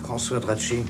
François Dracci.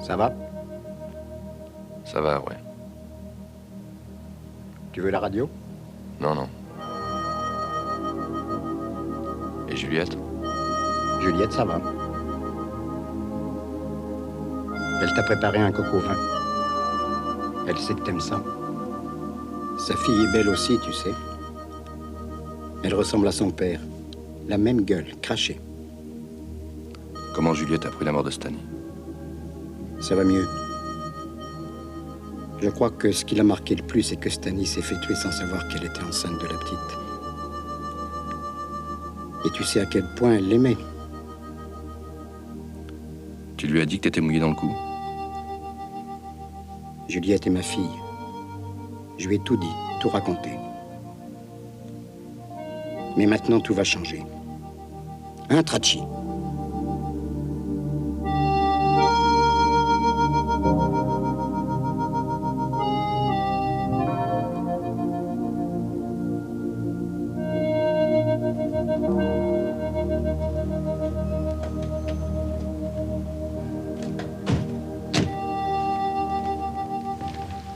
Ça va? Ça va, ouais. Tu veux la radio? Non, non. Et Juliette? Juliette, ça va. Elle t'a préparé un coco vin. Elle sait que t'aimes ça. Sa fille est belle aussi, tu sais. Elle ressemble à son père. La même gueule, crachée. Comment Juliette a pris la mort de Stani? Ça va mieux. Je crois que ce qui l'a marqué le plus, c'est que Stani s'est fait tuer sans savoir qu'elle était enceinte de la petite. Et tu sais à quel point elle l'aimait. Tu lui as dit que t'étais mouillé dans le cou? Juliette est ma fille. Je lui ai tout dit, tout raconté. Mais maintenant, tout va changer. Hein, Tracci?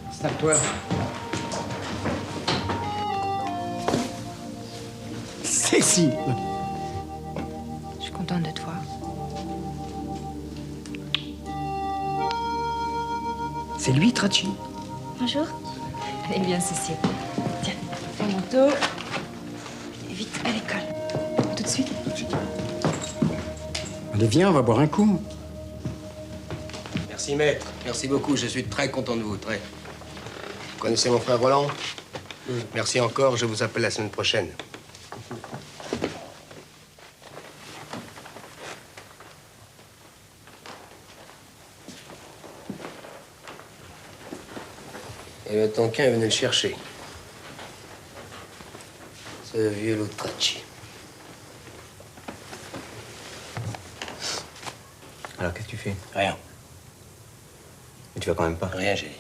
Installe-toi. Cécile! Je suis contente de toi. C'est lui, Tracci. Bonjour. Allez, viens, Cécile. Tiens, ton manteau. Et vite, à l'école. Tout de suite. Allez, viens, on va boire un coup. Merci, maître. Merci beaucoup. Je suis très content de vous, très. Vous connaissez mon frère Roland? Merci encore. Je vous appelle la semaine prochaine. Et le Tonkin est venu le chercher. Ce vieux Lutracci. Alors, qu'est-ce que tu fais? Rien. Mais tu vas quand même pas. Rien, j'ai dit.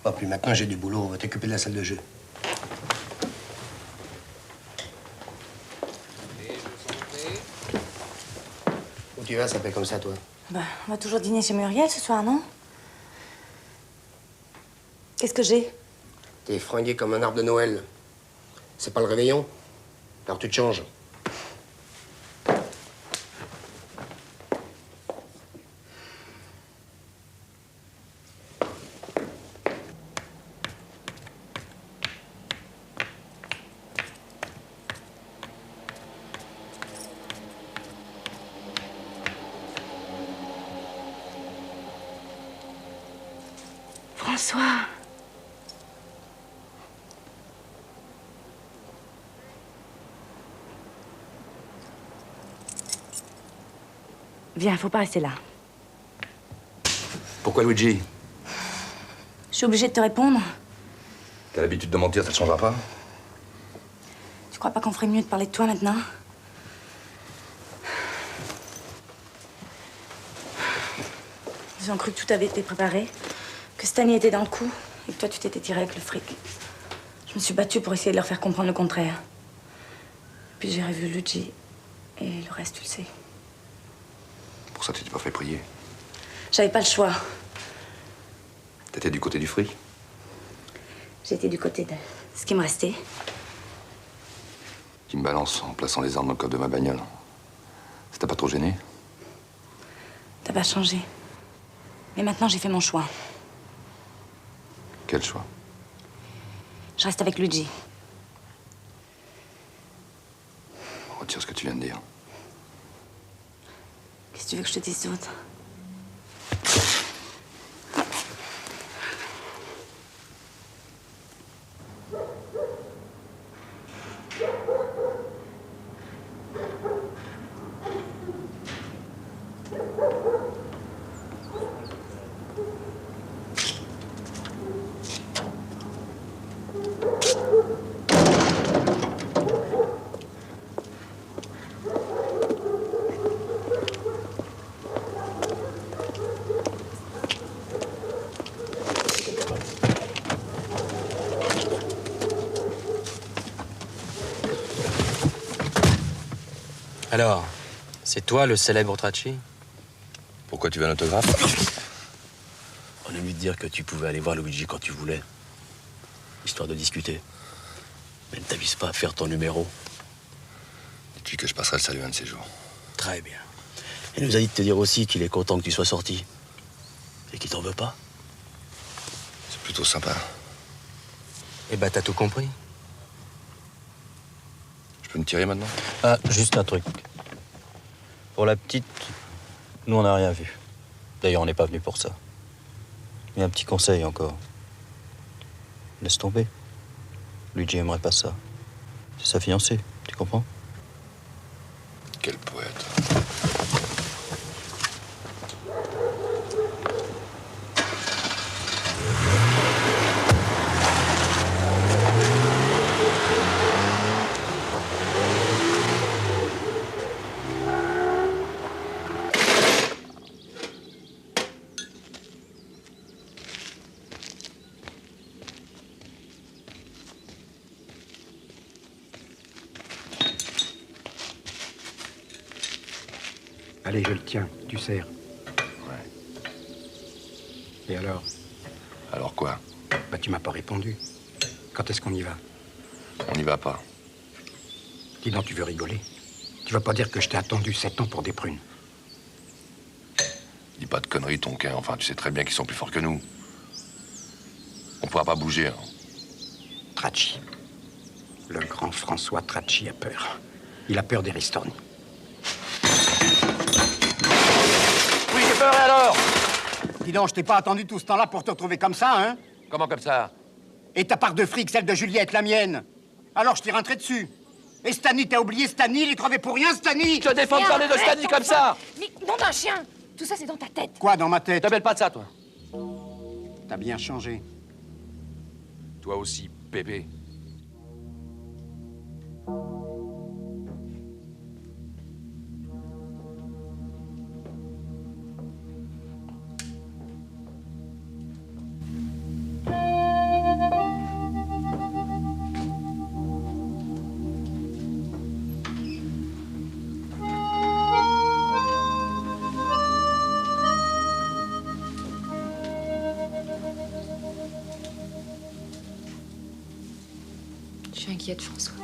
Pas plus maintenant, j'ai du boulot. On va t'occuper de la salle de jeu. Où tu vas, ça fait comme ça, toi? Bah, on va toujours dîner chez Muriel ce soir, non? Qu'est-ce que j'ai? T'es fringué comme un arbre de Noël. C'est pas le réveillon? Alors tu te changes. François. Viens, faut pas rester là. Pourquoi Luigi? Je suis obligée de te répondre. T'as l'habitude de mentir, ça ne changera pas? Tu crois pas qu'on ferait mieux de parler de toi maintenant? Ils ont cru que tout avait été préparé, que Stani était dans le coup et que toi tu t'étais tiré avec le fric. Je me suis battue pour essayer de leur faire comprendre le contraire. Puis j'ai revu Luigi et le reste, tu le sais. Pour ça, tu t'es pas fait prier. J'avais pas le choix. T'étais du côté du fric? J'étais du côté de ce qui me restait. Tu me balances en plaçant les armes dans le coffre de ma bagnole. Ça t'a pas trop gêné? T'as pas changé. Mais maintenant, j'ai fait mon choix. Quel choix? Je reste avec Luigi. Retire ce que tu viens de dire. Qu'est-ce que tu veux que je te dise d'autre? Alors, c'est toi le célèbre Tracci? Pourquoi tu veux un autographe? On a envie de dire que tu pouvais aller voir Luigi quand tu voulais, histoire de discuter. Mais ne t'avise pas à faire ton numéro. Dis-lui que je passerai le salut un de ces jours. Très bien. Il nous a dit de te dire aussi qu'il est content que tu sois sorti. Et qu'il t'en veut pas. C'est plutôt sympa. Eh ben, t'as tout compris. Je peux me tirer maintenant? Ah, juste un truc. Pour la petite, nous on n'a rien vu. D'ailleurs, on n'est pas venu pour ça. Mais un petit conseil encore. Laisse tomber. Luigi aimerait pas ça. C'est sa fiancée, tu comprends? Quel poète. Allez, je le tiens, tu serres. Ouais. Et alors? Alors quoi? Bah, tu m'as pas répondu. Quand est-ce qu'on y va? On n'y va pas. Dis donc, tu veux rigoler? Tu vas pas dire que je t'ai attendu 7 ans pour des prunes? Dis pas de conneries, Tonquin. Enfin, tu sais très bien qu'ils sont plus forts que nous. On pourra pas bouger, hein. Tracci. Le grand François Tracci a peur. Il a peur des Ristorni. Oui, j'ai peur, et alors? Dis donc, je t'ai pas attendu tout ce temps-là pour te retrouver comme ça, hein? Comment comme ça? Et ta part de fric, celle de Juliette, la mienne. Alors je t'ai rentré dessus. Et Stani, t'as oublié Stani? Il est crevé pour rien, Stani! Je te défends de parler de Stani comme ça! Mais nom d'un chien! Tout ça, c'est dans ta tête. Quoi, dans ma tête? Te mêle pas de ça, toi. T'as bien changé. Toi aussi, Pépé. Je suis inquiète, François.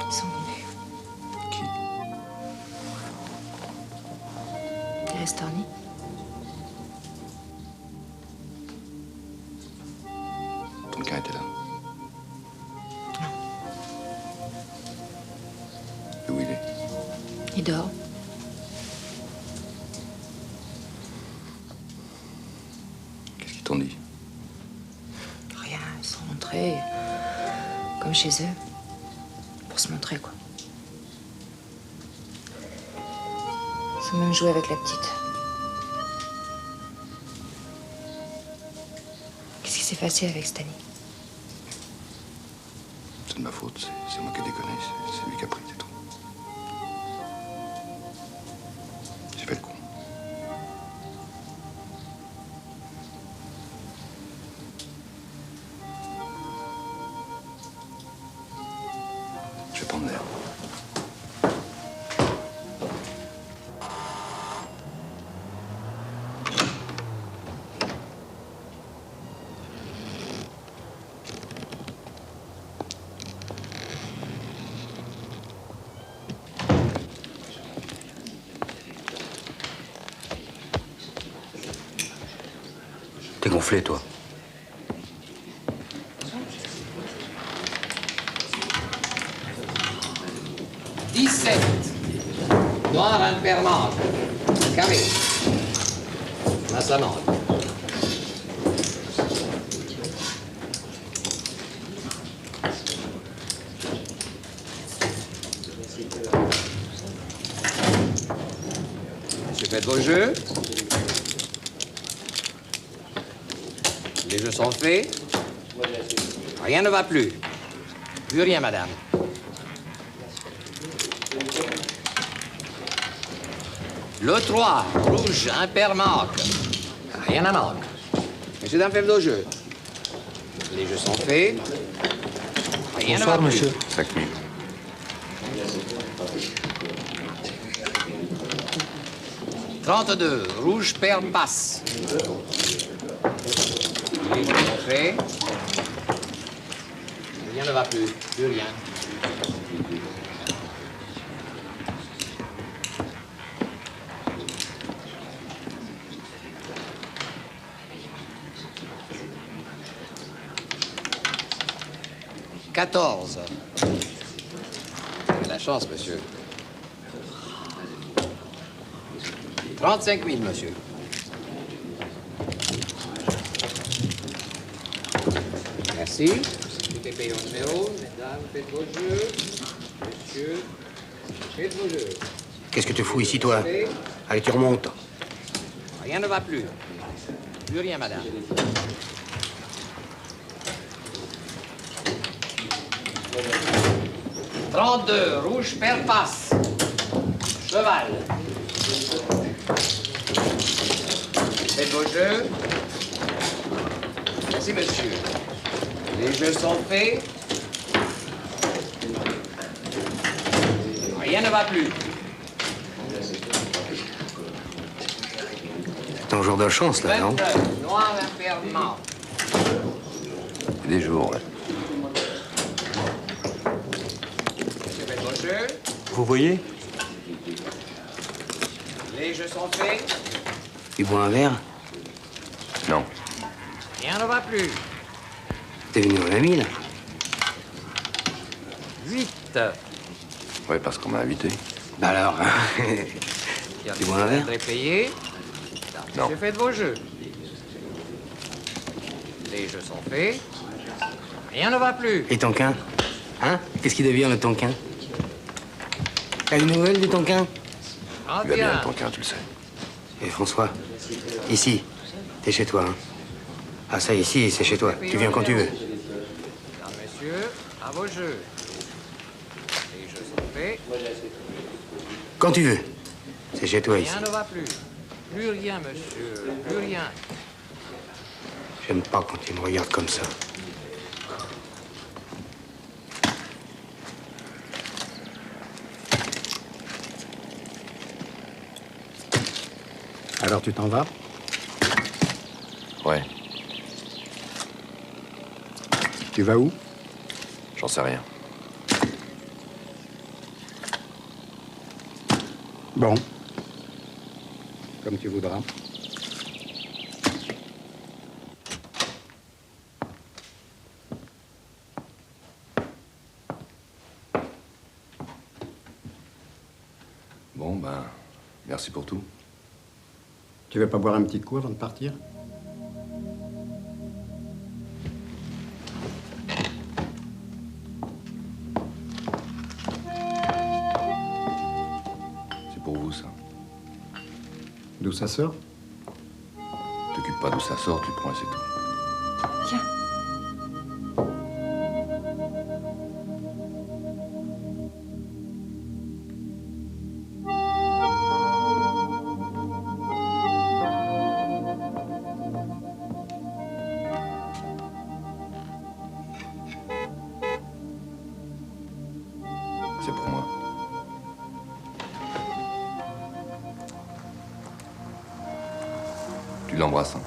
Ils sont venus. Qui? Les Ristorni. Tonquin était là. Non. Et où il est? Il dort. Qu'est-ce qu'ils t'ont dit? Rien, ils sont rentrés comme chez eux. Pour se montrer, quoi. Ils ont même joué avec la petite. Qu'est-ce qui s'est passé avec Stani? C'est de ma faute, c'est moi qui ai déconné, c'est lui qui a pris, c'est tout. J'ai fait le con. Je vais prendre l'air. T'es gonflé, toi. Noir impermanente. Carré. Massamante. Monsieur, faites vos jeux. Les jeux sont faits. Rien ne va plus. Plus rien, madame. Le 3, rouge, impair manque. Rien à manque. Messieurs, dames, faites vos jeux. Les jeux sont faits. Rien ne va plus. monsieur. 5 000. « 32, rouge, pair, passe. Les jeux sont faits. Rien ne va plus. Plus rien. « 14. Vous avez la chance, monsieur. 35 000, monsieur. Merci. Tout est payé au numéro. Mesdames, faites vos jeux. Messieurs, faites vos jeux. Qu'est-ce que tu fous ici, toi? Allez, tu remontes. Rien ne va plus. Plus rien, madame. « 32, rouge, pair, passe. Cheval. Faites vos jeux. Merci, monsieur. Les jeux sont faits. Rien ne va plus. C'est un jour de chance, là, non? 29, noir, impair, mort. C'est des jours, ouais. Monsieur, faites vos jeux. Vous voyez? Les jeux sont faits. Tu bois un verre? Non. Rien ne va plus. T'es venu au ami, là? 8. Ouais, parce qu'on m'a invité. Bah alors, Tu bois un verre? Entrée payée. Non. J'ai fait de vos jeux. Les jeux sont faits. Rien ne va plus. Et Tonkin? Hein? Qu'est-ce qui devient le Tonkin? T'as des nouvelles du Tonkin? Il va bien, le Tonkin, tu le sais. Et François, ici, t'es chez toi, hein? Ah ça, ici, c'est chez toi. Tu viens quand tu veux. Mesdames, messieurs, à vos jeux. Les jeux sont faits. Quand tu veux. C'est chez toi, ici. Rien ne va plus. Plus rien, monsieur. Plus rien. J'aime pas quand tu me regardes comme ça. Alors tu t'en vas? Ouais, Tu vas où? j'en sais rien. Bon. Comme tu voudras. Bon, ben, merci pour tout. Tu veux pas boire un petit coup avant de partir? C'est pour vous, ça. D'où ça sort? T'occupe pas d'où ça sort, tu prends et c'est tout. Tiens. C'est pour moi. Tu l'embrasses, hein.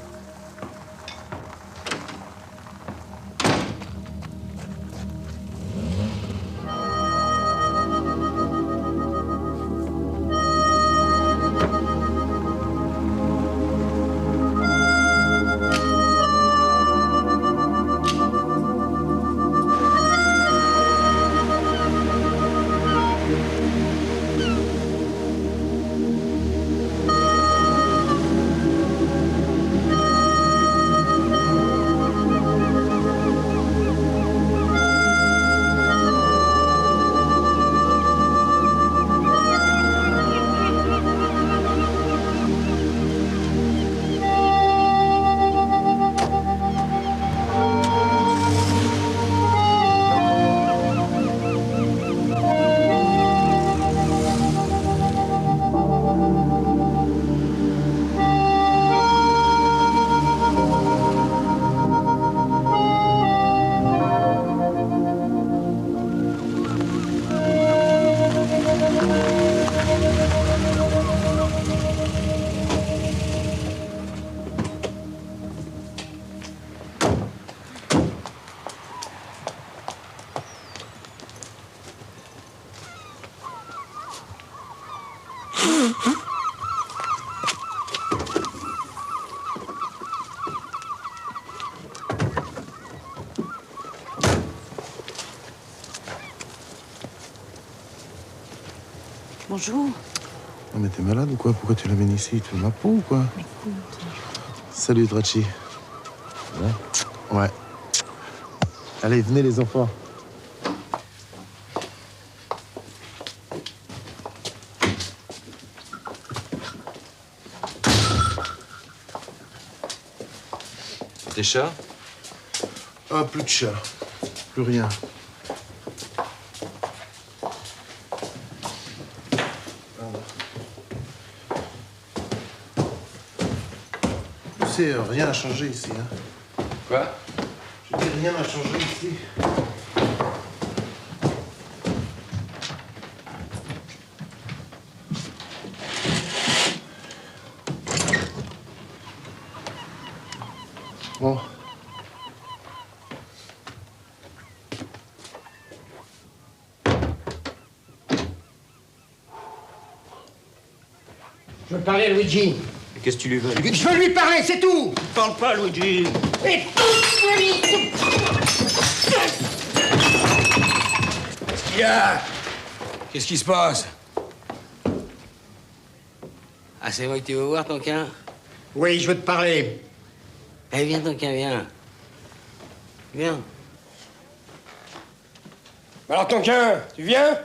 Bonjour. Non mais t'es malade ou quoi? Pourquoi tu l'amènes ici? Tu veux ma peau ou quoi? Salut Drachi. Ouais. Allez, venez les enfants. Tes chats? Ah, plus de chat. Plus rien. Tu sais, rien n'a changé ici. Hein. Quoi? Je dis rien n'a changé ici. Bon. veux parler, Luigi. Qu'est-ce que tu lui veux? Je veux lui parler, c'est tout. Parle pas, Luigi. Qu'est-ce qu'il y a? Qu'est-ce qui se passe? Ah, c'est moi que tu veux voir, Tonkin? Oui, je veux te parler. Eh, viens, Tonkin, viens. Viens. Alors, Tonkin, tu viens?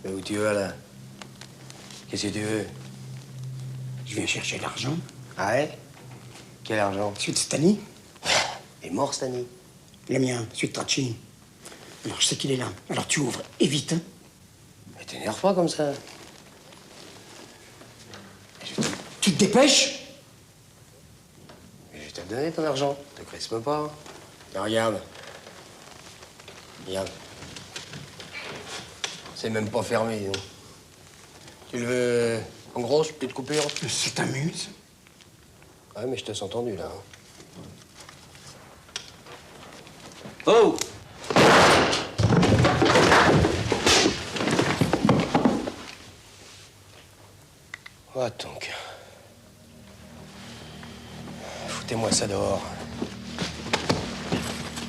Mais où tu vas, là? Qu'est-ce que tu veux? Je viens chercher l'argent. Ah ouais? Quel argent? Celui de Stani. Il est mort, Stani. Le mien, celui de Tracci. Alors, je sais qu'il est là. Alors, tu ouvres, et vite. Hein. Mais t'énerve pas comme ça. Tu te dépêches? Mais je vais te le donner, ton argent. Te crispe pas. Non, regarde. Regarde. C'est même pas fermé, non. Tu le veux en grosse, petite coupure? Ça t'amuse? Ouais, mais je te sens tendu, là. Oh! Oh, Tonkin. Foutez-moi ça dehors.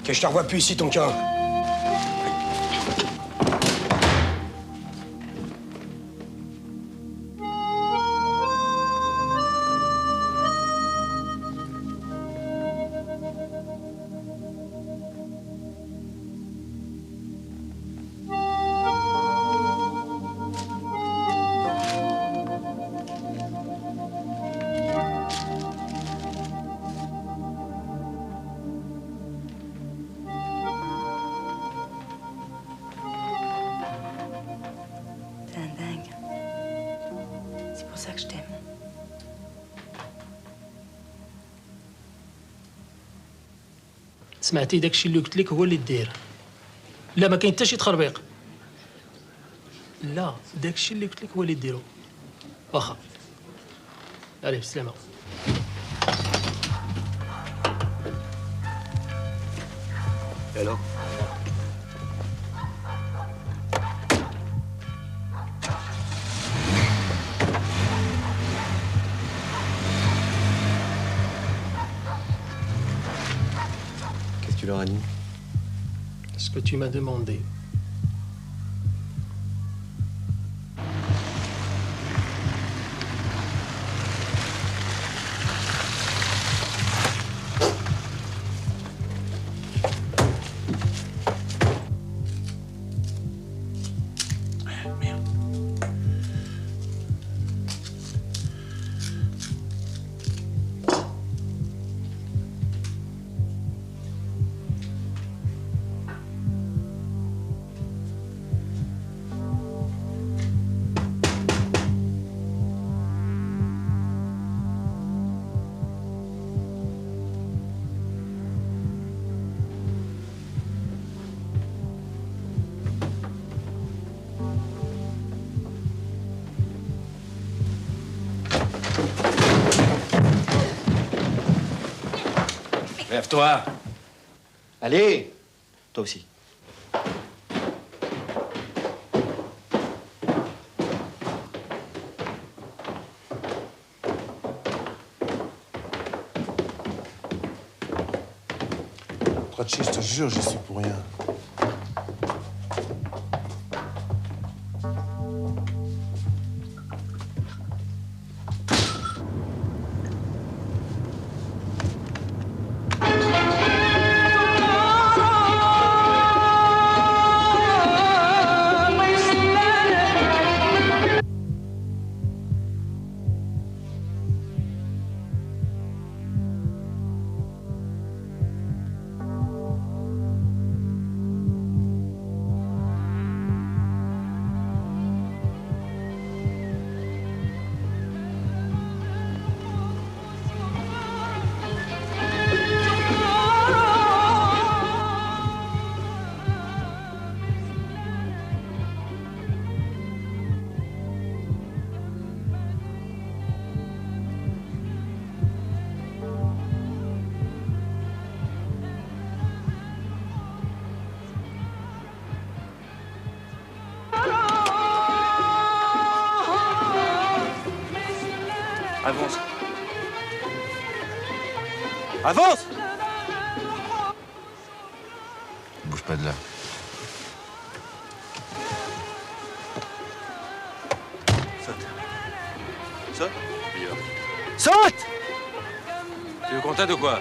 Que je te revois plus ici, Tonkin. T'es un dingue. C'est pour ça que je t'aime. سمعتي داكشي اللي قلت لك هو اللي دير. لا ما كاين حتى شي تخربيق. لا داكشي اللي قلت لك هو اللي ديرو. واخا. عليه بالسلامة. Alors? Qu'est-ce que tu leur as dit? Ce que tu m'as demandé. Lève-toi. Allez. Toi aussi. Tracci, je te jure, j'y suis pour rien. Avance. Avance! Bouge pas de là. Saute. Saute. Saute! Tu veux qu'on t'aide ou quoi?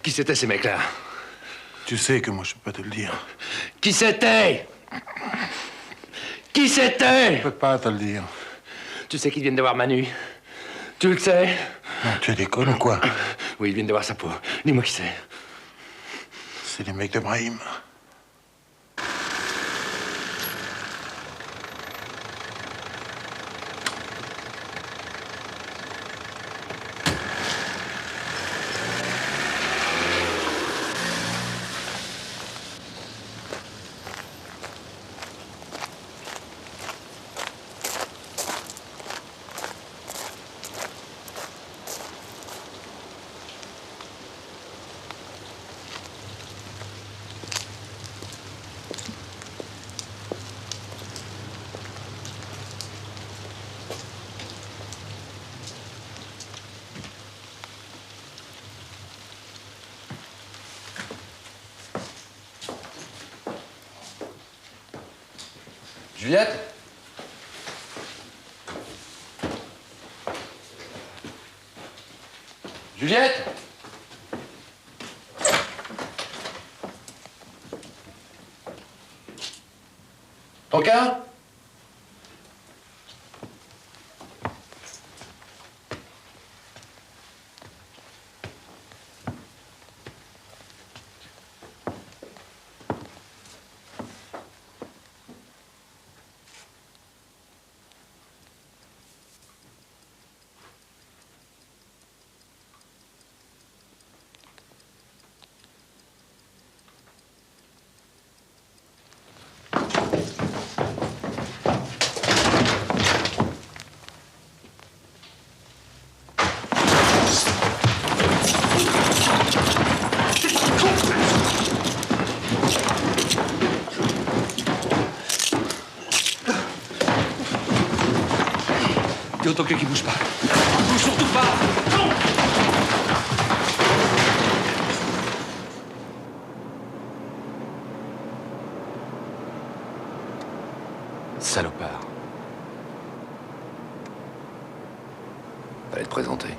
Qui c'était ces mecs-là? Tu sais que moi, je peux pas te le dire. Qui c'était? Qui c'était? Je peux pas te le dire. Tu sais qu'ils viennent de voir Manu? Tu le sais? Non, tu déconnes ou quoi? Oui, ils viennent de voir sa peau. Dis-moi qui c'est. C'est les mecs de Brahim. Juliette? Juliette? Ton cas? Dis au Tokyo qui bouge pas. Bouge surtout pas. Non! Salopard. Fallait te présenter.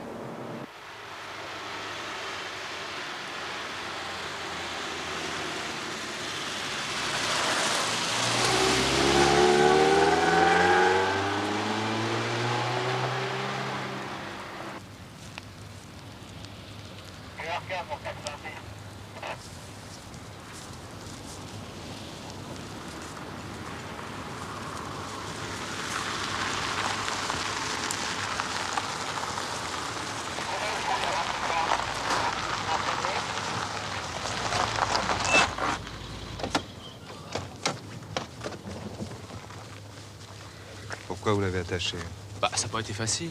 Pourquoi vous l'avez attaché? Bah, ça n'a pas été facile.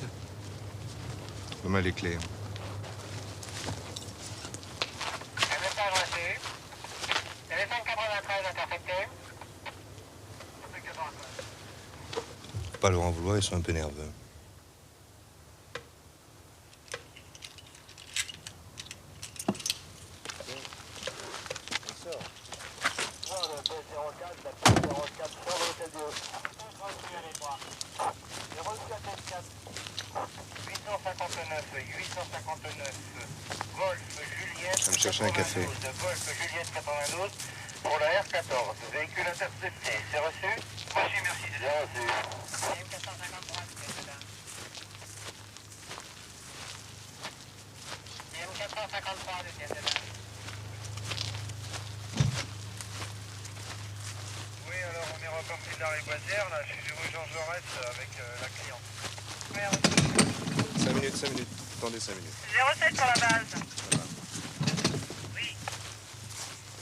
Donne-moi les clés. Faut pas leur en vouloir, ils sont un peu nerveux. chercher un café. Juliette 92 pour la R14. Véhicule intercepté. C'est reçu? Reçu, merci. C'est reçu. M453, madame. M453, madame. Oui, alors on est reparti de la Riboisière. Là, je suis rue Jean Jaurès avec la cliente. Oui, reçu. 5 minutes, 5 minutes. Attendez 5 minutes. 07 sur la base. Oui.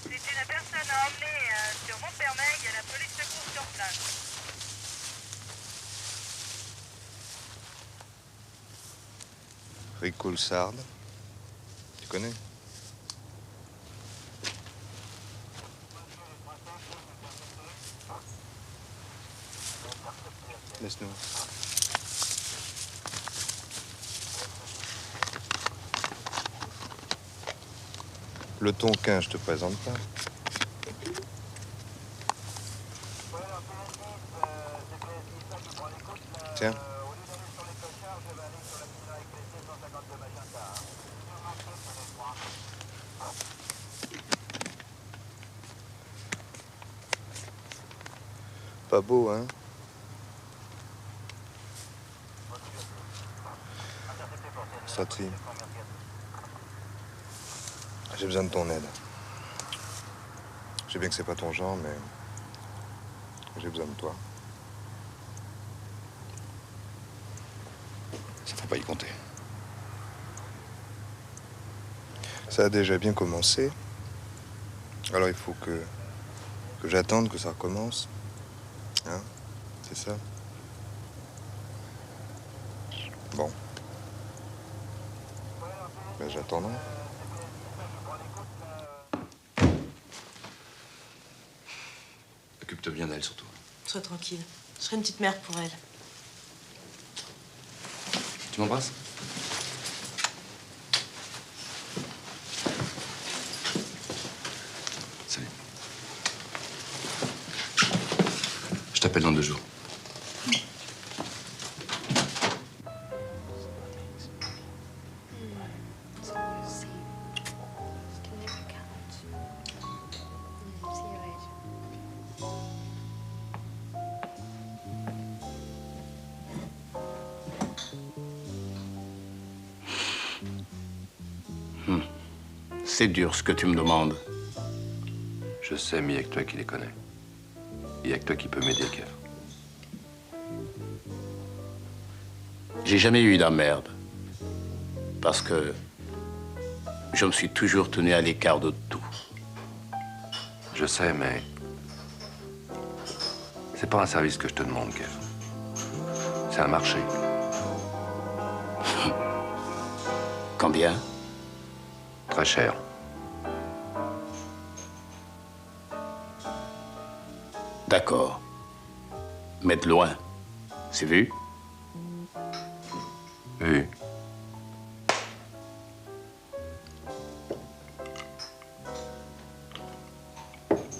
C'est une personne à emmener sur Montfermeil. Il y a la police secours sur place. Rico Sard. Tu connais? Laisse-nous. Le Tonquin, je te présente pas. Tiens. Pas beau, hein? Stratry. J'ai besoin de ton aide. Je sais bien que c'est pas ton genre, mais j'ai besoin de toi. Ça faut pas y compter. Ça a déjà bien commencé. Alors il faut que j'attende que ça recommence. Hein? C'est ça? Bon. Ben, j'attendrai. Occupe-toi bien d'elle, surtout. Sois tranquille. Je serai une petite mère pour elle. Tu m'embrasses? Salut. Je t'appelle dans 2 jours. C'est dur ce que tu me demandes. Je sais, mais il n'y a que toi qui les connais. Il n'y a que toi qui peux m'aider, Kev. J'ai jamais eu d'emmerde. Parce que je me suis toujours tenu à l'écart de tout. Je sais, mais c'est pas un service que je te demande, Kev. C'est un marché. Combien? Très cher. D'accord. Mais de loin. C'est vu? Oui.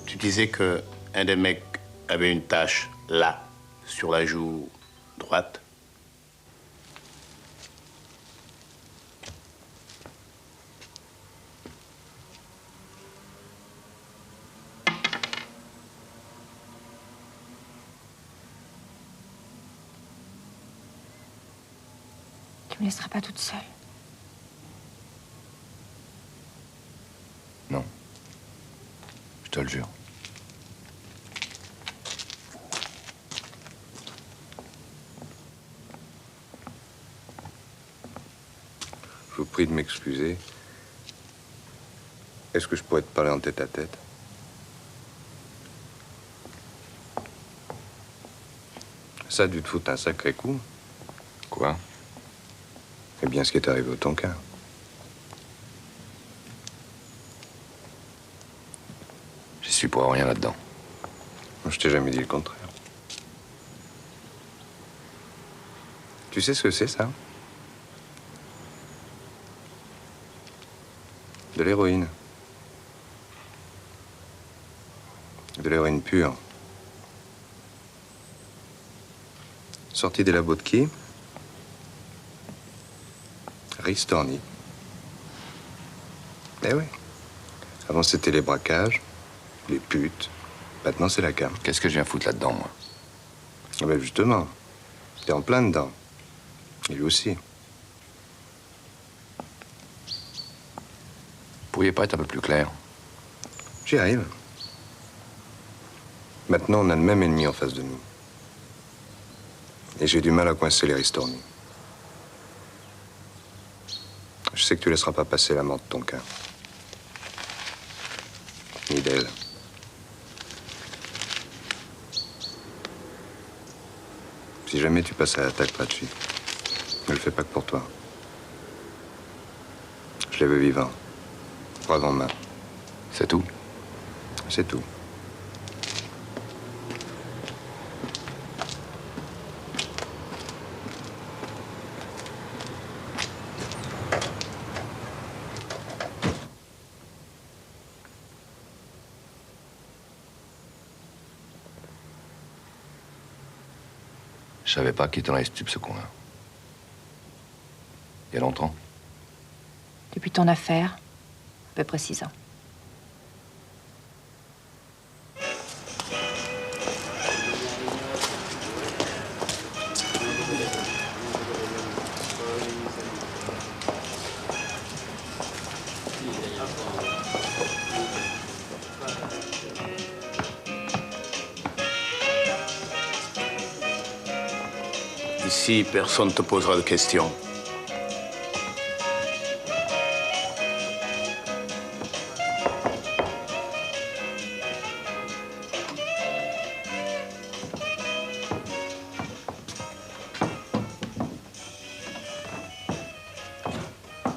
Tu disais que un des mecs avait une tache là, sur la joue droite. Tu me laisseras pas toute seule. Non. Je te le jure. Je vous prie de m'excuser. Est-ce que je pourrais te parler en tête-à-tête? Ça a dû te foutre un sacré coup. Quoi? Eh bien, ce qui est arrivé au Tonquin. J'y suis pour rien là-dedans. Je t'ai jamais dit le contraire. Tu sais ce que c'est, ça? De l'héroïne. De l'héroïne pure. Sortie des labos de qui? Ristorni. Eh oui. Avant, c'était les braquages, les putes. Maintenant, c'est la cam. Qu'est-ce que je viens foutre là-dedans, moi? Ah ben justement, t'es en plein dedans. Et lui aussi. Vous pourriez pas être un peu plus clair? J'y arrive. Maintenant, on a le même ennemi en face de nous. Et j'ai du mal à coincer les ristournis. Je sais que tu laisseras pas passer la mort de ton cas. Ni d'elle. Si jamais tu passes à l'attaque, Pachi, ne le fais pas que pour toi. Je les veux vivants. Preuve en main. C'est tout? C'est tout. Je savais pas qu'il était dans les stupes, ce con-là. Il y a longtemps? Depuis ton affaire, à peu près 6 ans. Ici, personne ne te posera de questions.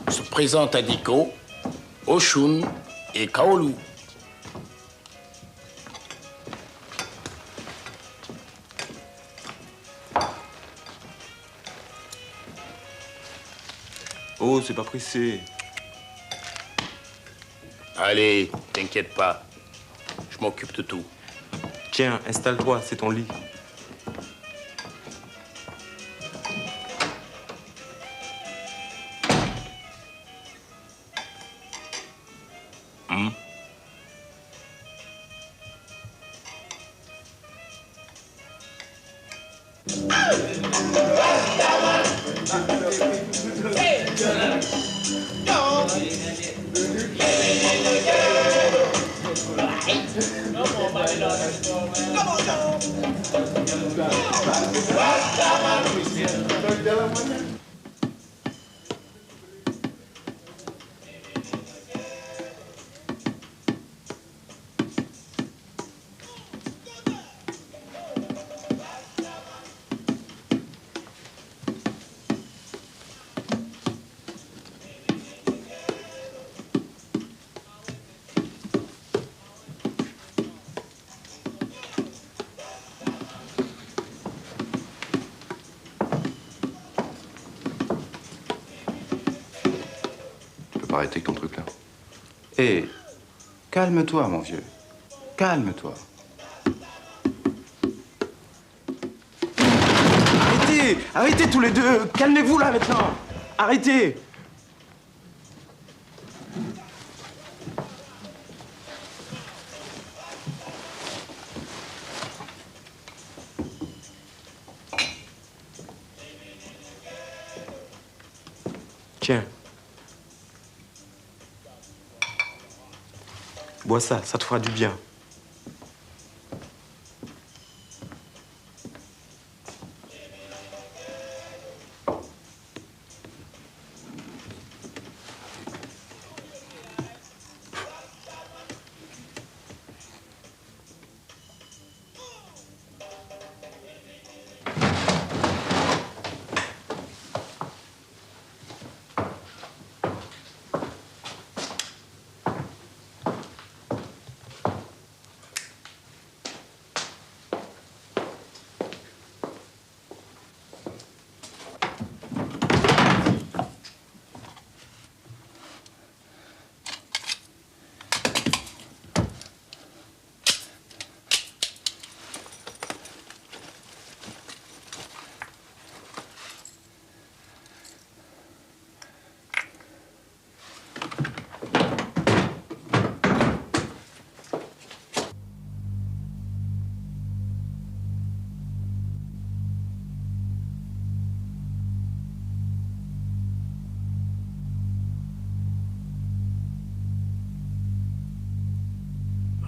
Se présente à Diko, Oshun et Kaolu. Oh, c'est pas pressé. Allez, t'inquiète pas. Je m'occupe de tout. Tiens, installe-toi, c'est ton lit. Arrêter avec ton truc là. Hé, calme-toi, mon vieux. Calme-toi. Arrêtez! Arrêtez tous les deux! Calmez-vous là maintenant! Arrêtez! Tiens. Bois ça te fera du bien.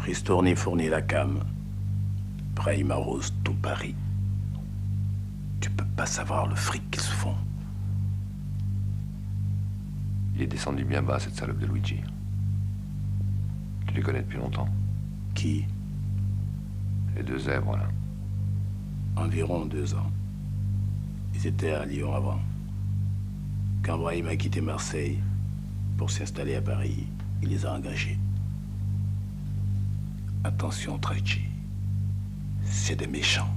Ristorni fournit la cam. Brahim arrose tout Paris. Tu peux pas savoir le fric qu'ils se font. Il est descendu bien bas, cette salope de Luigi. Tu les connais depuis longtemps? Qui? Les deux zèbres, là. Environ 2 ans. Ils étaient à Lyon avant. Quand Brahim a quitté Marseille pour s'installer à Paris, il les a engagés. Attention, Traichi. C'est des méchants.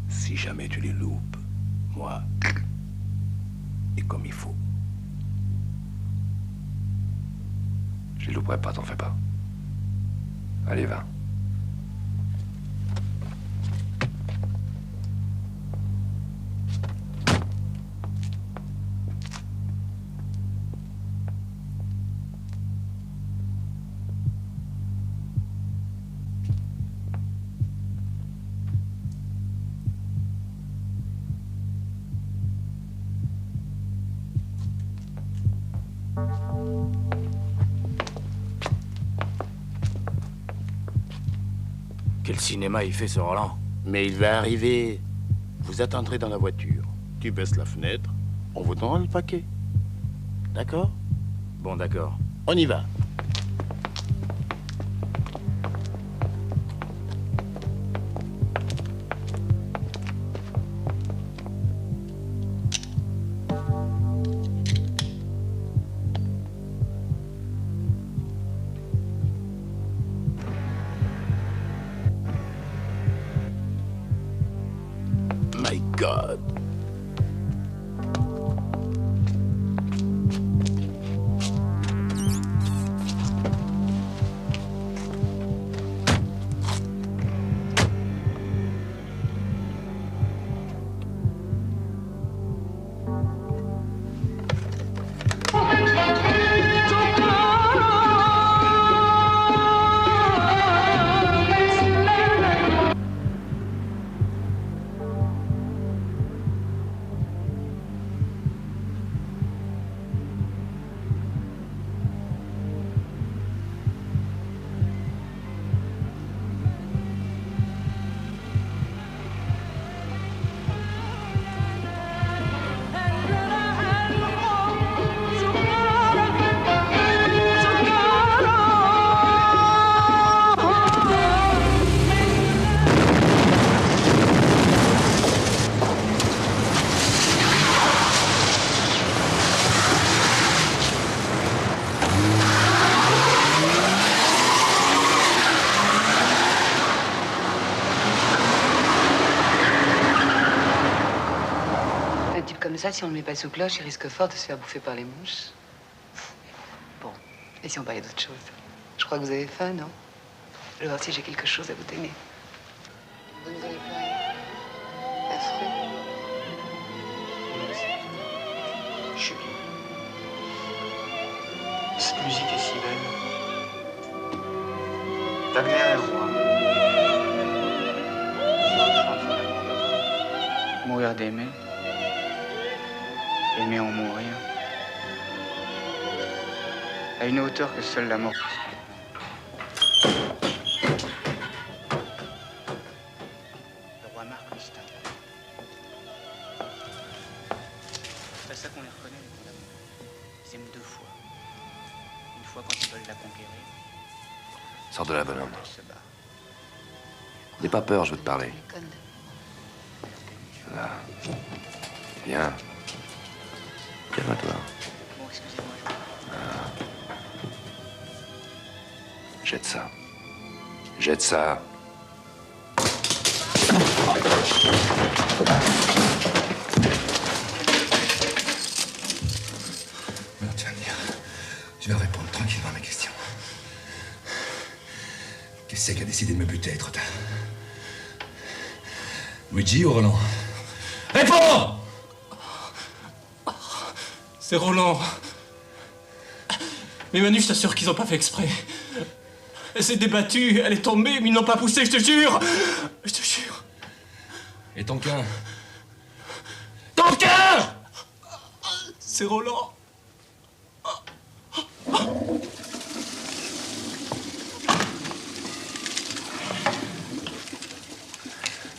Si jamais tu les loupes, moi, et comme il faut. Je les louperai pas, t'en fais pas. Allez, va. Quel cinéma il fait ce Roland? Mais il va arriver. Vous attendrez dans la voiture. Tu baisses la fenêtre, on vous donne le paquet. D'accord? Bon, d'accord. On y va. My God. Comme ça, si on ne le met pas sous cloche, il risque fort de se faire bouffer par les mouches. Bon, et si on parlait d'autre chose? Je crois que vous avez faim, non? Je vais voir si j'ai quelque chose à vous donner. Vous ne voulez plus rien? Un fruit? Je suis bien. Cette musique est si belle. Wagner est roi. Mourir d'aimer. Aimer en mourir. À une hauteur que seule la mort peut se faire. Le roi Marc Augustin. C'est à ça qu'on les reconnaît, les condamnés. Ils aiment 2 fois. Une fois quand ils veulent la conquérir. Sors de là, bonhomme. N'aie pas peur, je veux te parler. Là. Viens. Calme-toi. Bon, excusez-moi. Jette ça. Jette ça. Non, tu vas me dire. Tu vas répondre tranquillement à mes questions. Qui c'est qui a décidé de me buter trop tard? Luigi ou Roland? Réponds! C'est Roland. Mais Manu, je t'assure qu'ils ont pas fait exprès. Elle s'est débattue, elle est tombée, mais ils n'ont pas poussé, je te jure. Je te jure. Et ton cœur? Ton cœur! C'est Roland.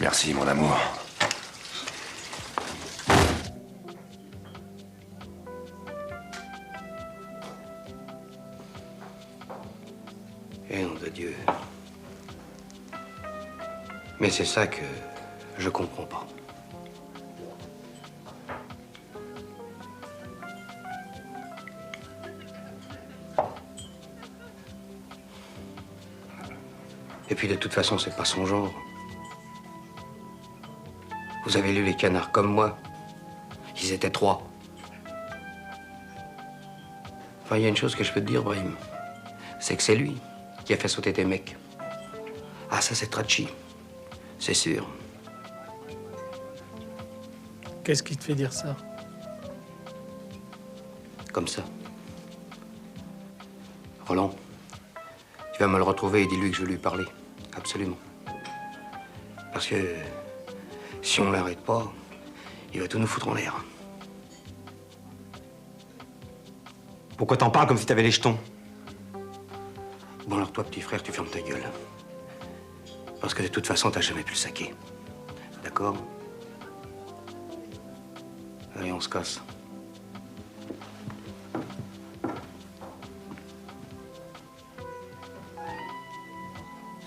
Merci, mon amour. Et nom de Dieu. Mais c'est ça que je comprends pas. Et puis de toute façon, c'est pas son genre. Vous avez lu Les Canards comme moi. Ils étaient 3. Enfin, il y a une chose que je peux te dire, Brahim. C'est que c'est lui qui a fait sauter tes mecs. Ah, ça, c'est Tracci. C'est sûr. Qu'est-ce qui te fait dire ça? Comme ça. Roland, tu vas me le retrouver et dis-lui que je lui ai parlé. Absolument. Parce que si on l'arrête pas, il va tout nous foutre en l'air. Pourquoi t'en parles comme si t'avais les jetons? Bon, alors toi, petit frère, tu fermes ta gueule. Parce que de toute façon, t'as jamais pu le saquer. D'accord? Allez, on se casse.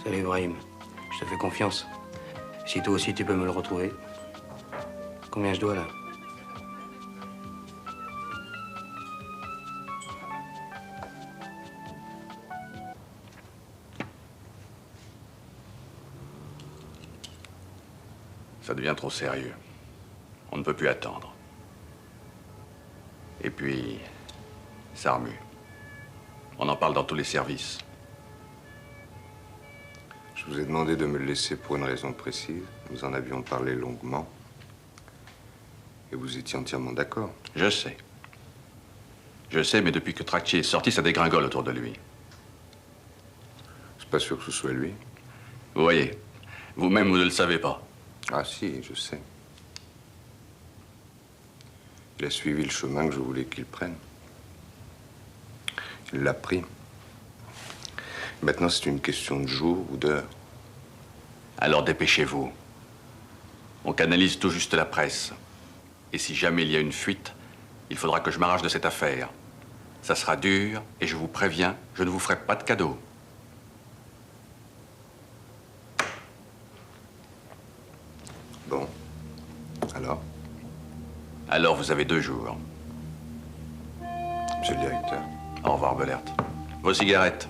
Salut, Ibrahim. Je te fais confiance. Si toi aussi, tu peux me le retrouver. Combien je dois, là? Ça devient trop sérieux. On ne peut plus attendre. Et puis, ça remue. On en parle dans tous les services. Je vous ai demandé de me le laisser pour une raison précise. Nous en avions parlé longuement. Et vous étiez entièrement d'accord. Je sais. Je sais, mais depuis que Tracci est sorti, ça dégringole autour de lui. C'est pas sûr que ce soit lui. Vous voyez, vous-même, vous ne le savez pas. Ah si, je sais. Il a suivi le chemin que je voulais qu'il prenne. Il l'a pris. Maintenant, c'est une question de jour ou d'heure. Alors dépêchez-vous. On canalise tout juste la presse. Et si jamais il y a une fuite, il faudra que je m'arrache de cette affaire. Ça sera dur, et je vous préviens, je ne vous ferai pas de cadeau. Bon. Alors? Alors vous avez 2 jours. Monsieur le directeur. Au revoir, Belert. Vos cigarettes.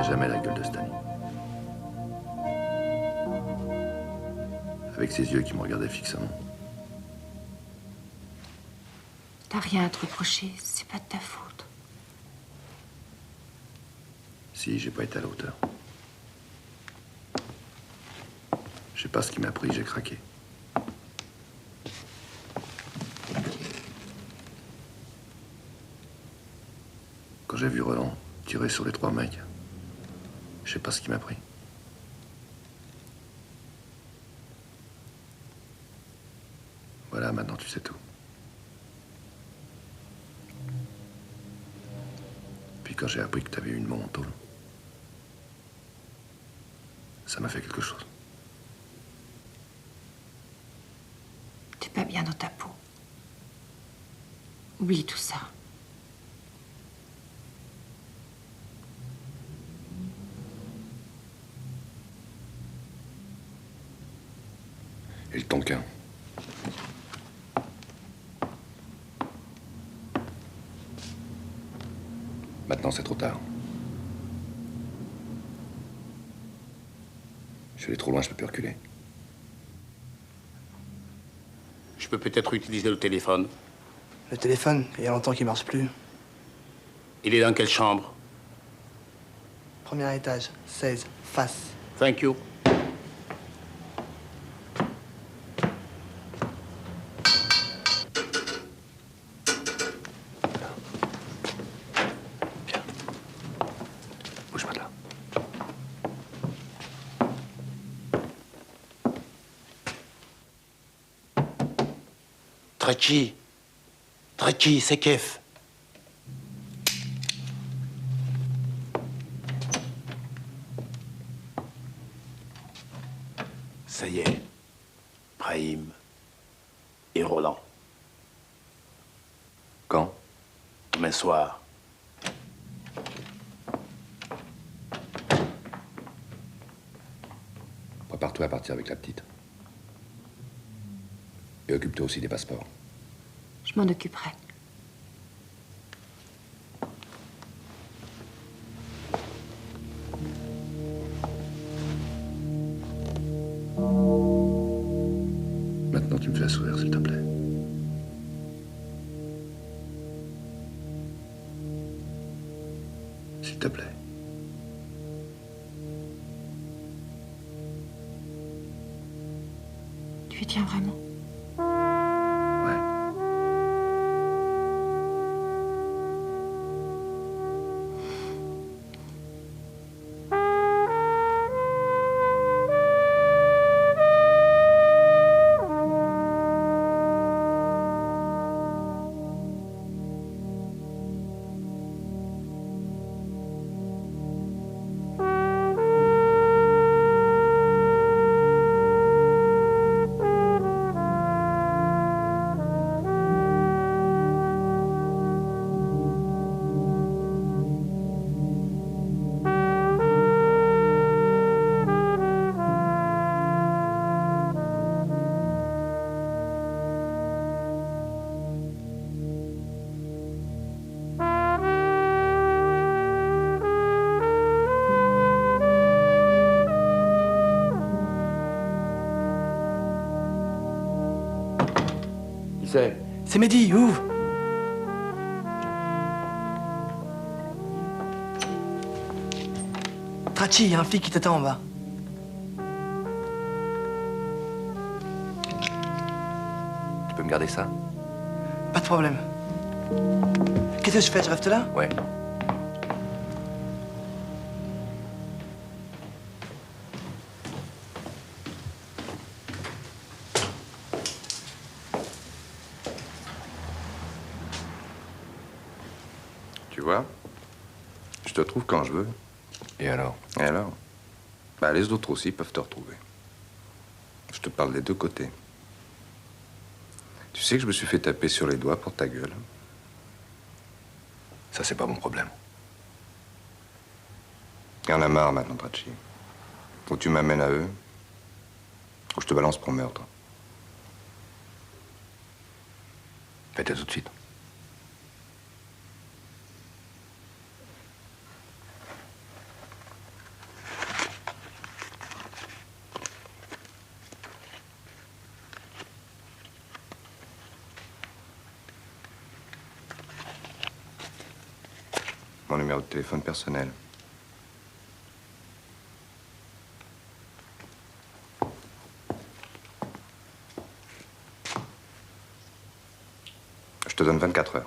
Jamais la gueule de Stanley. Avec ses yeux qui me regardaient fixement. T'as rien à te reprocher, c'est pas de ta faute. Si, j'ai pas été à la hauteur. Je sais pas ce qui m'a pris, j'ai craqué. Quand j'ai vu Roland tirer sur les 3 mecs, je sais pas ce qui m'a pris. Voilà, maintenant tu sais tout. Puis quand j'ai appris que t'avais eu une mort en tôle, ça m'a fait quelque chose. T'es pas bien dans ta peau. Oublie tout ça. Et le tonkin? Maintenant, c'est trop tard. Je suis allé trop loin, je peux plus reculer. Je peux peut-être utiliser le téléphone. Le téléphone, il y a longtemps qu'il marche plus. Il est dans quelle chambre? Premier étage, 16, face. Thank you. Bouge pas de là. Tretchi. Tretchi, c'est Kef. Ça y est. Brahim et Roland. Quand? Demain soir. Prépare-toi à partir avec la petite. Et occupe-toi aussi des passeports. Je m'en occuperai. Maintenant, tu me fais sourire, s'il te plaît. S'il te plaît. Tu y tiens vraiment? C'est Mehdi, ouvre. Trachi, il y a un flic qui t'attend en bas. Tu peux me garder ça? Pas de problème. Qu'est-ce que je fais? Je reste là? Ouais. Tu vois, je te trouve quand je veux. Et alors? Et alors? Bah, les autres aussi peuvent te retrouver. Je te parle des deux côtés. Tu sais que je me suis fait taper sur les doigts pour ta gueule. Ça, c'est pas mon problème. Il y en a marre maintenant, Trachi. Ou tu m'amènes à eux, ou je te balance pour meurtre. Faites-le tout de suite. Mon numéro de téléphone personnel. Je te donne 24 heures.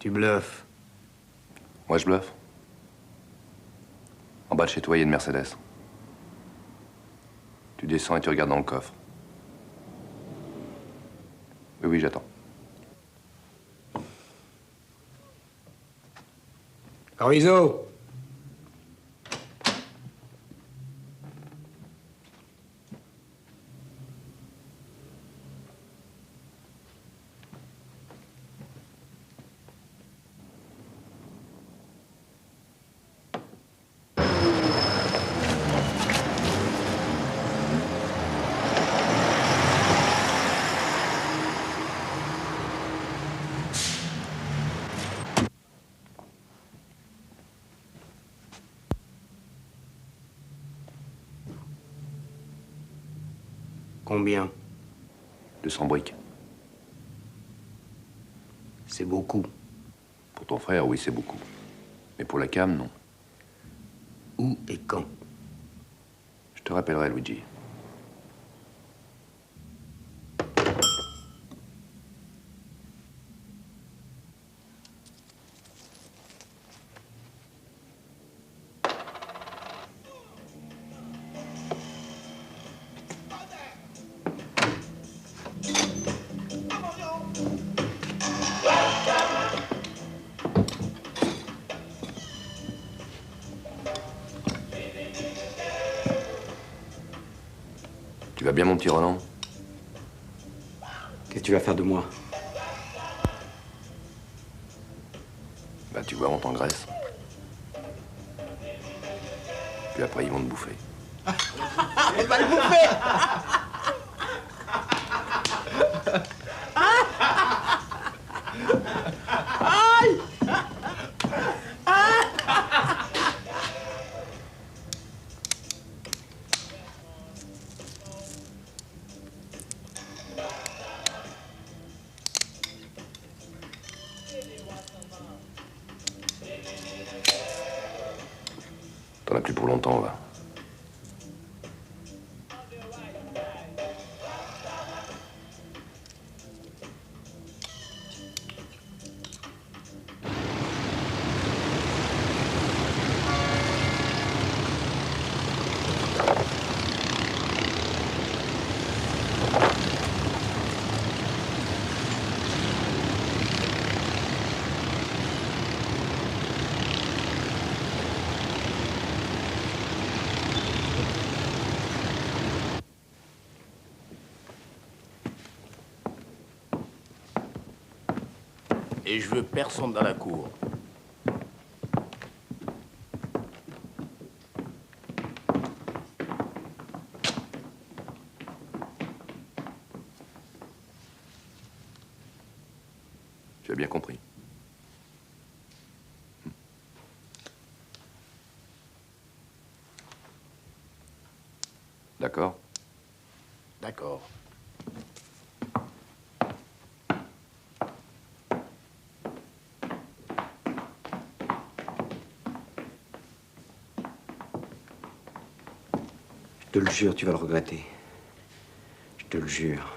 Tu bluffes. Moi, je bluffe. En bas de chez toi, il y a une Mercedes. Tu descends et tu regardes dans le coffre. Oui, oui, j'attends. Horizo! Combien? 200 briques. C'est beaucoup. Pour ton frère, oui, c'est beaucoup. Mais pour la cam, non. Où et quand? Je te rappellerai, Luigi. Tu vas bien, mon petit Roland? Qu'est-ce que tu vas faire de moi? Bah, tu vois, on t'engraisse. Puis après, ils vont te bouffer. Elle va le bouffer. Aïe. T'en as plus pour longtemps, va. Et je veux personne dans la cour. Tu as bien compris. D'accord? D'accord. Je te le jure, tu vas le regretter. Je te le jure.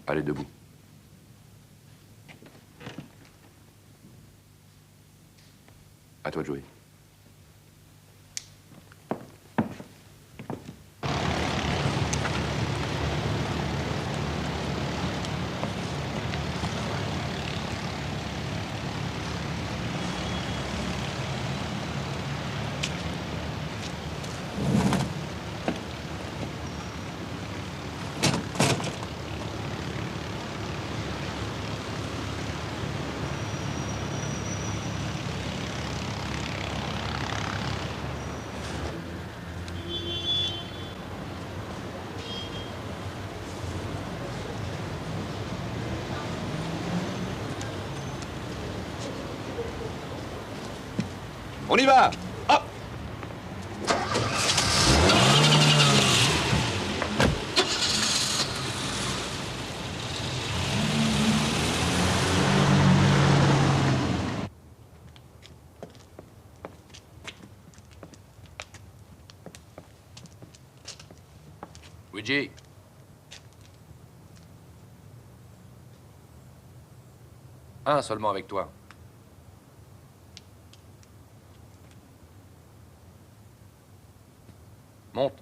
Allez, debout. À toi de jouer. On y va! Hop! Luigi. Un seulement avec toi. Monte.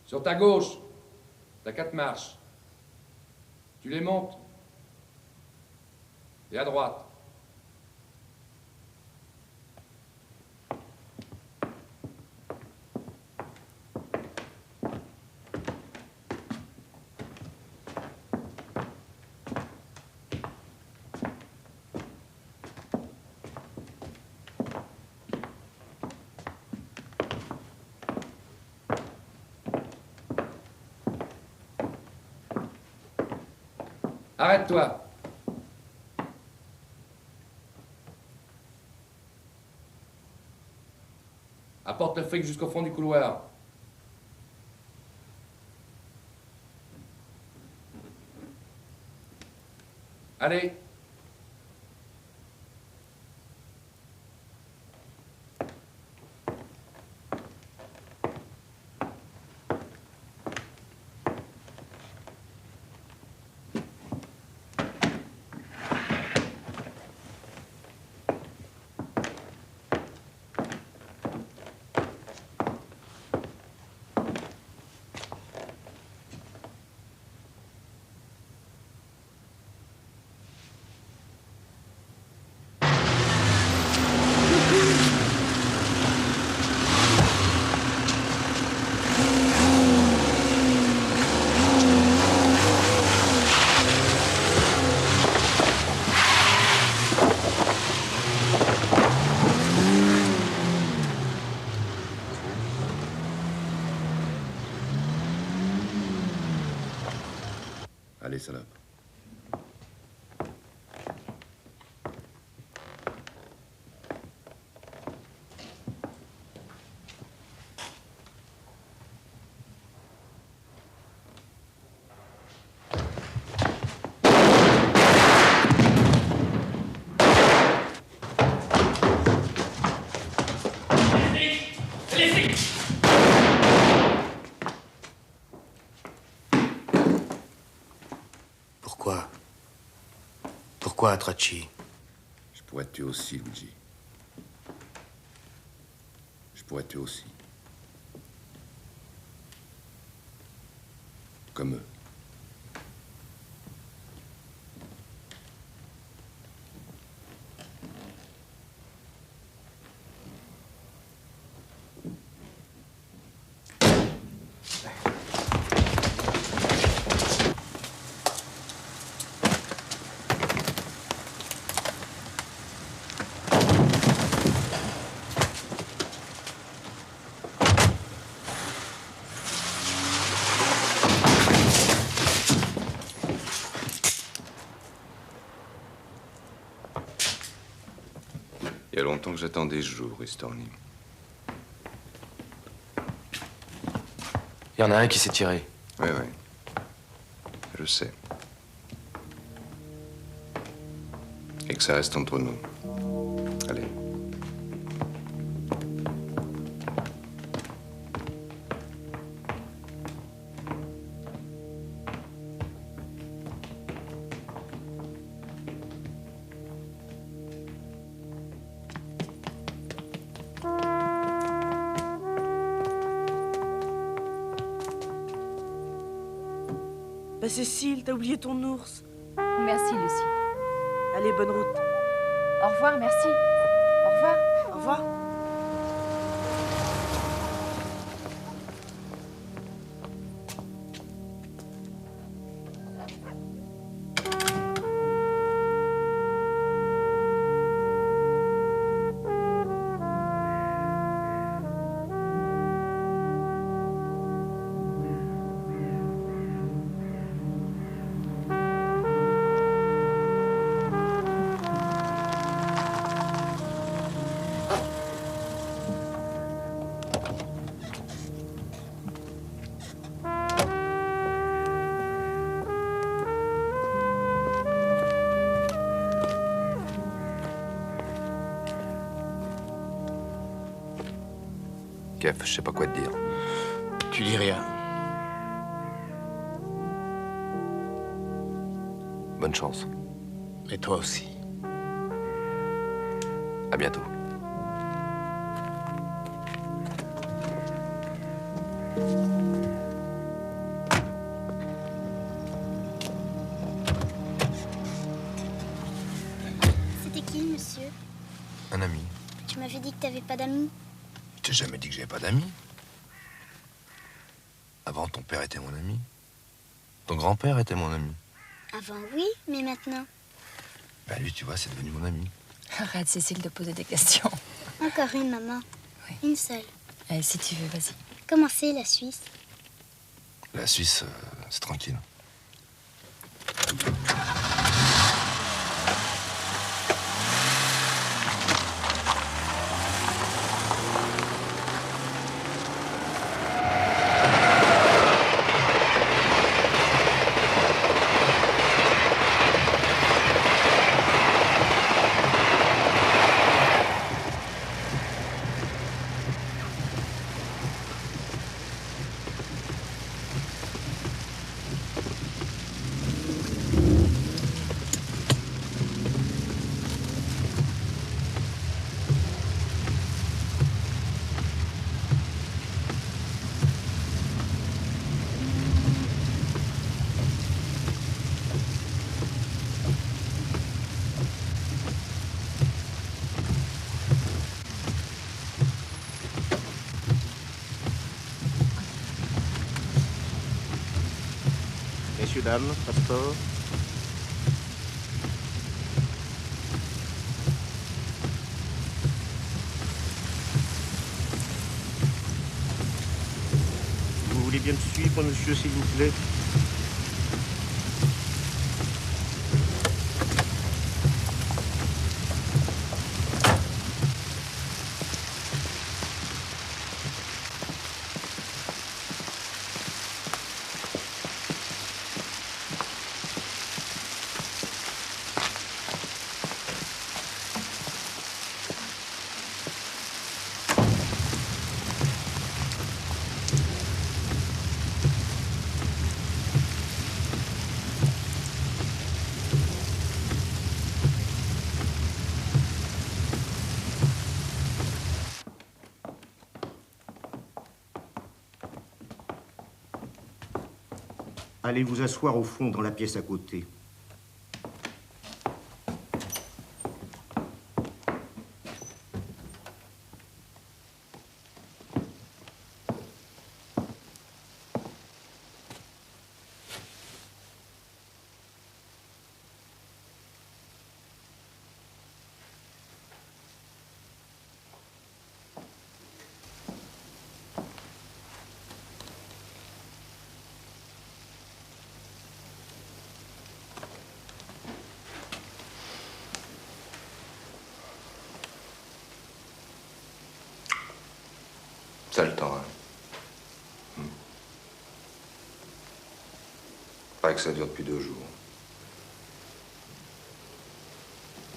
Sur ta gauche, t'as 4 marches. Tu les montes. Et à droite. Arrête-toi. Apporte le fric jusqu'au fond du couloir. Allez. Allez, salope. Pourquoi, Tracci? Je pourrais te tuer aussi, Luigi. Je pourrais te tuer aussi. Comme eux. Il y a longtemps que j'attendais ce jour, Ristorni. Il y en a un qui s'est tiré. Oui, oui. Je sais. Et que ça reste entre nous. Allez. Bah Cécile, t'as oublié ton ours. Merci, Lucie. Allez, bonne route. Au revoir, merci. Au revoir. Au revoir. Kev, je sais pas quoi te dire. Tu dis rien. Bonne chance. Et toi aussi. À bientôt. C'était qui, monsieur? Un ami. Tu m'avais dit que t'avais pas d'amis. Je t'ai jamais dit que j'avais pas d'amis. Avant, ton père était mon ami. Ton grand-père était mon ami. Avant, oui, mais maintenant. Ben lui, tu vois, c'est devenu mon ami. Arrête, Cécile, de poser des questions. Encore une, maman. Une seule. Allez, si tu veux, vas-y. Comment c'est, la Suisse? La Suisse, c'est tranquille. Messieurs, dames, passeport. Vous voulez bien me suivre, monsieur, s'il vous plaît? Allez vous asseoir au fond dans la pièce à côté. T'as le temps, hein. Pas que ça dure depuis 2 jours.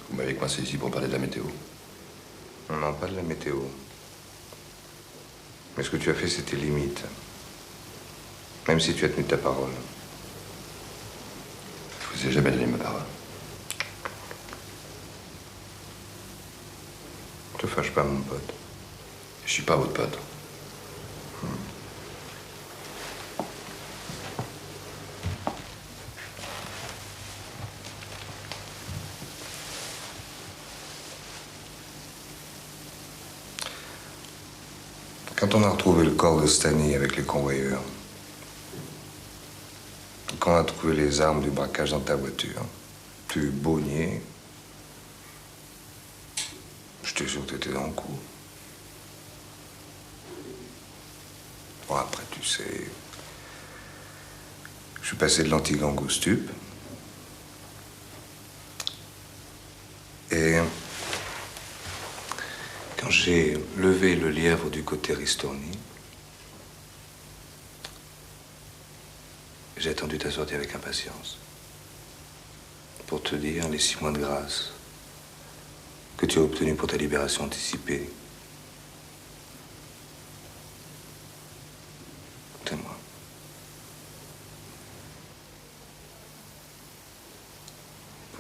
Vous m'avez coincé ici pour parler de la météo. Non, pas de la météo. Mais ce que tu as fait, c'était limite. Même si tu as tenu ta parole. Je vous ai jamais donné ma parole. Te fâche pas, mon pote. Je suis pas votre pote. Quand on a retrouvé le corps de Stani avec les convoyeurs, quand on a trouvé les armes du braquage dans ta voiture, tu beau nier, j'étais sûr que t'étais dans le coup. Bon, après, tu sais, je suis passé de l'anti-gang au stup. Et quand j'ai levé le lièvre du côté Ristorni, j'ai attendu ta sortie avec impatience. Pour te dire les 6 mois de grâce que tu as obtenus pour ta libération anticipée.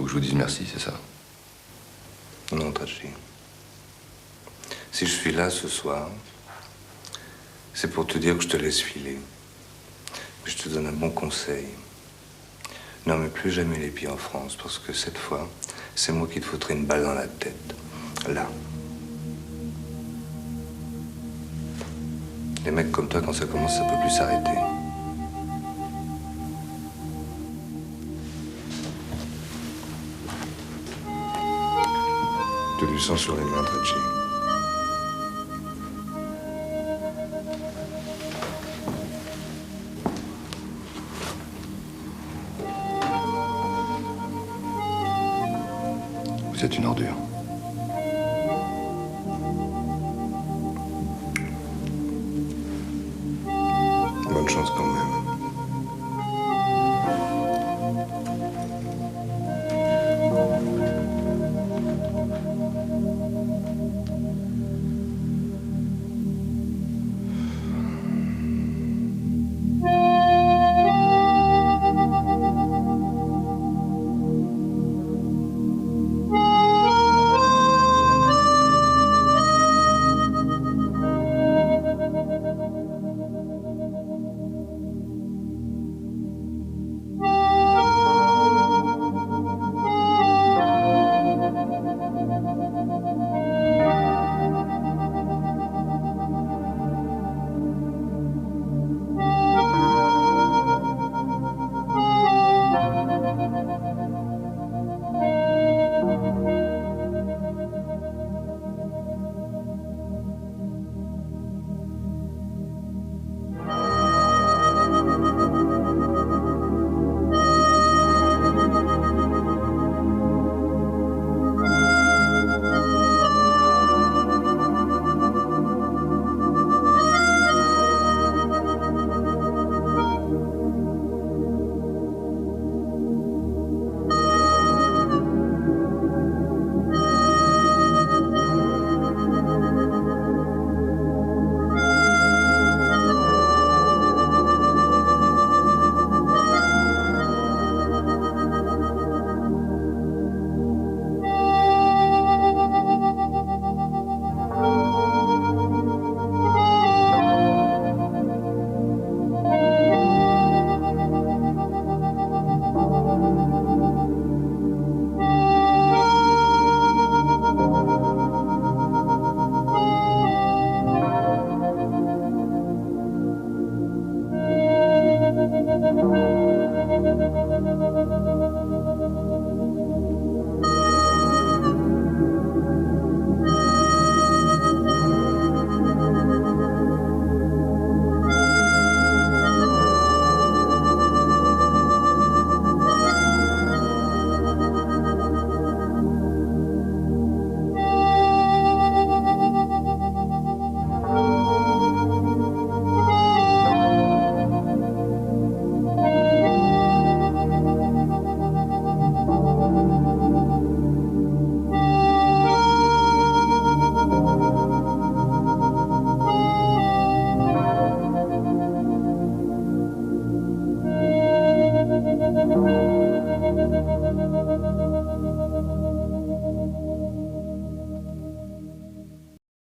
que je vous dise merci, c'est ça? Non, Tachi. Si je suis là ce soir, c'est pour te dire que je te laisse filer. Que je te donne un bon conseil. Ne remets plus jamais les pieds en France, parce que cette fois, c'est moi qui te foutrai une balle dans la tête. Là. Les mecs comme toi, quand ça commence, ça peut plus s'arrêter. Tu as du sang sur les mains, Tachi.